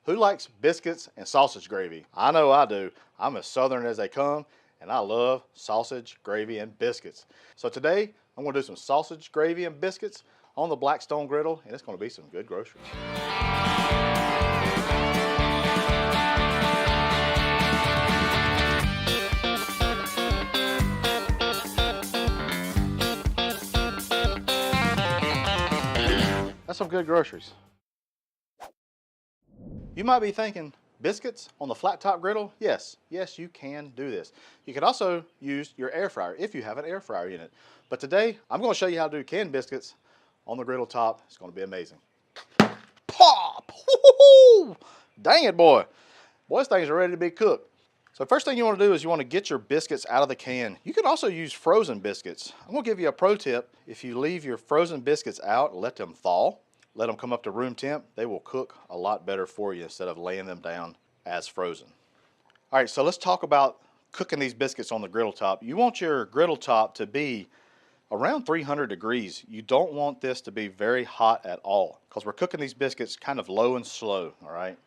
Who likes biscuits and sausage gravy? I know I do. I'm as southern as they come, and I love sausage, gravy, and biscuits. So today, I'm gonna do some sausage, gravy, and biscuits on the Blackstone griddle, and it's gonna be some good groceries. That's some good groceries. You might be thinking, biscuits on the flat top griddle? Yes, you can do this. You can also use your air fryer if you have an air fryer in it. But today, I'm going to show you how to do canned biscuits on the griddle top. It's going to be amazing. Pop! Woo-hoo-hoo! Dang it, boy. Boy, these things are ready to be cooked. So first thing you want to do is you want to get your biscuits out of the can. You can also use frozen biscuits. I'm going to give you a pro tip. If you leave your frozen biscuits out, let them thaw, let them come up to room temp, they will cook a lot better for you instead of laying them down as frozen. All right, so let's talk about cooking these biscuits on the griddle top. You want your griddle top to be around 300 degrees. You don't want this to be very hot at all because we're cooking these biscuits kind of low and slow, all right?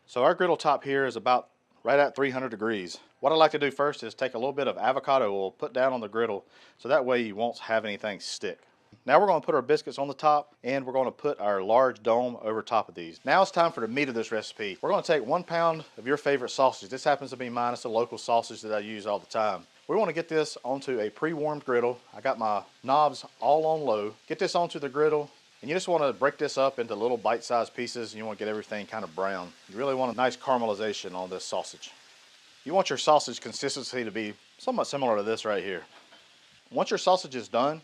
So our griddle top here is about right at 300 degrees. What I like to do first is take a little bit of avocado oil, put down on the griddle, so that way you won't have anything stick. Now we're going to put our biscuits on the top, and we're going to put our large dome over top of these. Now it's time for the meat of this recipe. We're going to take 1 pound of your favorite sausage. This happens to be mine. It's a local sausage that I use all the time. We want to get this onto a pre-warmed griddle. I got my knobs all on low. Get this onto the griddle, and you just want to break this up into little bite-sized pieces, and you want to get everything kind of brown. You really want a nice caramelization on this sausage. You want your sausage consistency to be somewhat similar to this right here. Once your sausage is done,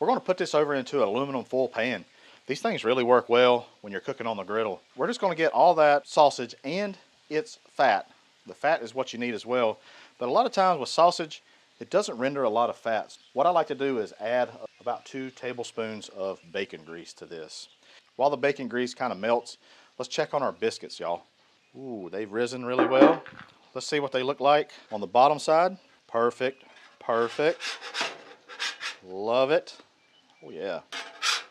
we're going to put this over into an aluminum foil pan. These things really work well when you're cooking on the griddle. We're just going to get all that sausage and its fat. The fat is what you need as well. But a lot of times with sausage, it doesn't render a lot of fats. What I like to do is add about 2 tablespoons of bacon grease to this. While the bacon grease kind of melts, let's check on our biscuits, y'all. Ooh, they've risen really well. Let's see what they look like on the bottom side. Perfect, perfect. Love it. Oh yeah,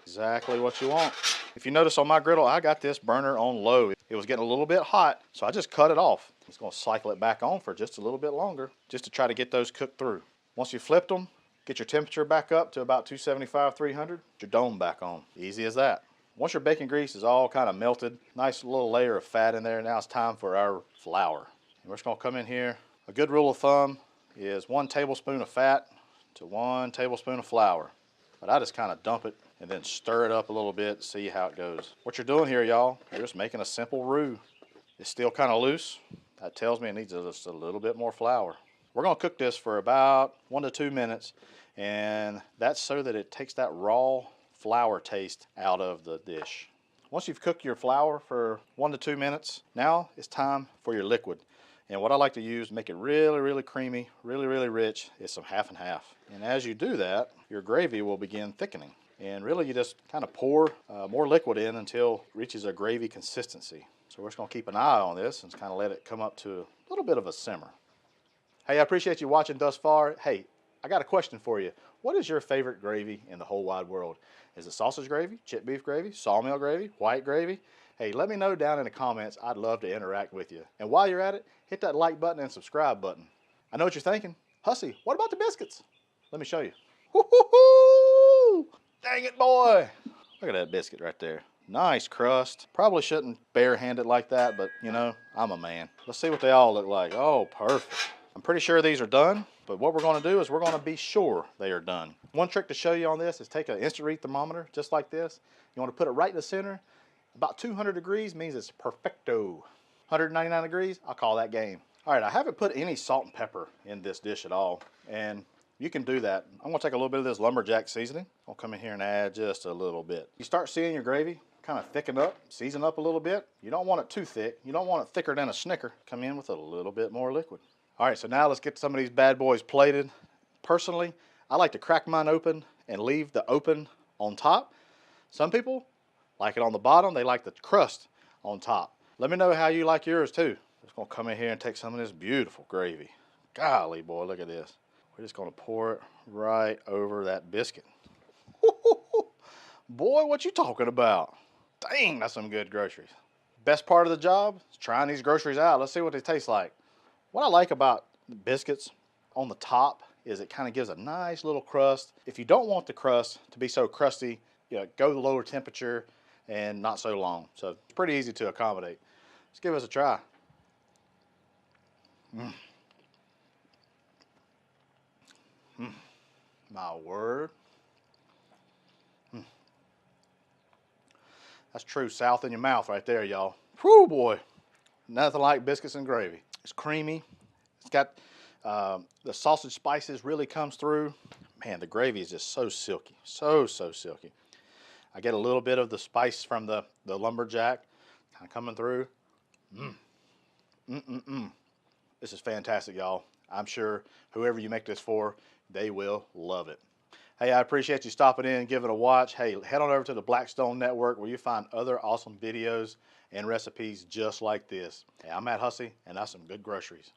exactly what you want. If you notice on my griddle, I got this burner on low. It was getting a little bit hot, so I just cut it off. Just gonna cycle it back on for just a little bit longer, just to try to get those cooked through. Once you flipped them, get your temperature back up to about 275, 300, your dome back on. Easy as that. Once your bacon grease is all kind of melted, nice little layer of fat in there, now it's time for our flour. And we're just gonna come in here. A good rule of thumb is 1 tablespoon of fat to 1 tablespoon of flour. But I just kind of dump it and then stir it up a little bit to see how it goes. What you're doing here, y'all, you're just making a simple roux. It's still kind of loose. That tells me it needs just a little bit more flour. We're going to cook this for about 1 to 2 minutes, and that's so that it takes that raw flour taste out of the dish. Once you've cooked your flour for 1 to 2 minutes, now it's time for your liquid. And what I like to use to make it really, really creamy, really, really rich is some half and half. And as you do that, your gravy will begin thickening. And really you just kind of pour more liquid in until it reaches a gravy consistency. So we're just going to keep an eye on this and kind of let it come up to a little bit of a simmer. Hey, I appreciate you watching thus far. Hey, I got a question for you. What is your favorite gravy in the whole wide world? Is it sausage gravy, chipped beef gravy, sawmill gravy, white gravy? Hey, let me know down in the comments. I'd love to interact with you. And while you're at it, hit that like button and subscribe button. I know what you're thinking. Hussy, what about the biscuits? Let me show you. Woo-hoo-hoo! Dang it, boy. Look at that biscuit right there. Nice crust. Probably shouldn't barehand it like that, but you know, I'm a man. Let's see what they all look like. Oh, perfect. I'm pretty sure these are done, but what we're going to do is we're going to be sure they are done. One trick to show you on this is take an instant read thermometer just like this. You want to put it right in the center. About 200 degrees means it's perfecto. 199 degrees, I'll call that game. All right, I haven't put any salt and pepper in this dish at all, and you can do that. I'm gonna take a little bit of this lumberjack seasoning. I'll come in here and add just a little bit. You start seeing your gravy kind of thicken up, season up a little bit. You don't want it too thick. You don't want it thicker than a Snicker. Come in with a little bit more liquid. All right, so now let's get some of these bad boys plated. Personally, I like to crack mine open and leave the open on top. Some people like it on the bottom. They like the crust on top. Let me know how you like yours too. Just gonna come in here and take some of this beautiful gravy. Golly, boy, look at this. We're just gonna pour it right over that biscuit. Boy, what you talking about? Dang, that's some good groceries. Best part of the job is trying these groceries out. Let's see what they taste like. What I like about the biscuits on the top is it kind of gives a nice little crust. If you don't want the crust to be so crusty, you know, go to lower temperature and not so long. So it's pretty easy to accommodate. Let's give us a try. My word. That's true South in your mouth right there, y'all. Whew, boy. Nothing like biscuits and gravy. It's creamy. It's got the sausage spices really comes through. Man, the gravy is just so silky. So silky. I get a little bit of the spice from the lumberjack kind of coming through. This is fantastic, y'all. I'm sure whoever you make this for, they will love it. Hey, I appreciate you stopping in and giving it a watch. Hey, head on over to the Blackstone Network where you find other awesome videos and recipes just like this. Hey, I'm Matt Hussey, and that's some good groceries.